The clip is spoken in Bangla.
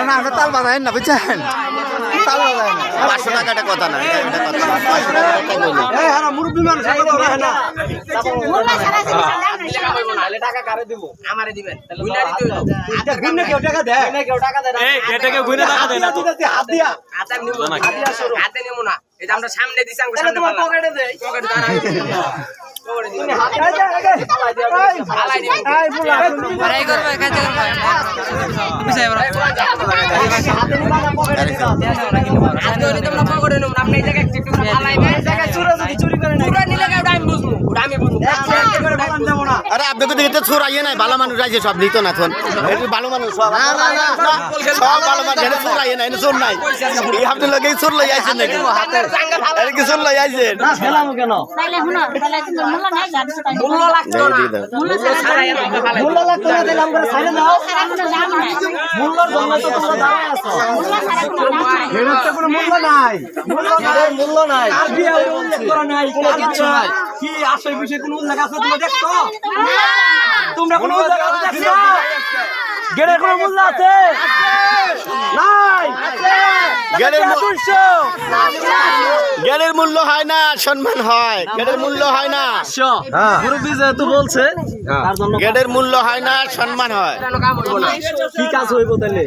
না আমরা তাল বাজাই না বুঝছেন তাল বাজাই না 500 টাকাটা কথা না মুরব্বী মানুষ না টাকা কারে দিব আমারে দিবেন টাকা দেয় এটাকে গুনে টাকা দেয় না তো হাত দিয়া হাতে নিব না হাতে নিব না এই যে আমরা সামনে দিছি আমরা সামনে তোমার পকেটে দেই পকেটে দাঁড়া পকেটে দিও হালাই দিও আরে করবে কাজে করবে বিষয় বড় হাতে হলে তোমরা পকেটে নিও আপনি এই জায়গায় একটু হালাই দেন জায়গায় চুরি করে না পুরো নিলে কেউ আমি বুঝবো আমি বুঝবো করে বাগান দেব না আরে আপনি তো দেখতে চোর আইয়ে নাই ভালো মানুষ আইছে সব দিত না এখন এটা ভালো মানুষ সব না সব ভালো মানুষ এটা চোর আইয়ে নাই চোর নাই এই আপনি লগে চোর লই আইছেন নাকি আরে কি চোর লই আইছেন না খেলাম কেন তাইলে শুনো তাইলে তোমার মূল্য নাই গাড়ি সাথে মূল্য লাগতো না মূল্য ছাড়াই আমরা হালাই মূল্য লাগতো না দিলে আমরা ছাড়ে দাও সারা কোনো দাম নাই মূল্যর জন্য তো তোমরা দাঁড়ায় আছো মূল্য ছাড়া কোনো দাম নাই এর তো কোনো মূল্য নাই মূল্য নাই আর বিয়ে উল্লেখ করা নাই কোনো কিছু নাই কি আসে বিষয়ে কোনো উল্লেখ আছে তুমি দেখছো তোমরা কোনো উল্লেখ আছে দেখছো গেড়ে কোনো মূল্য আছে নাই গেলের মূল্য হয় না সম্মান হয় গেলের মূল্য হয় না মুরব্বী যেহেতু বলছে তার জন্য গেলের মূল্য হয় না সম্মান হয় কাম হইব না কি কাজ হইব তাহলে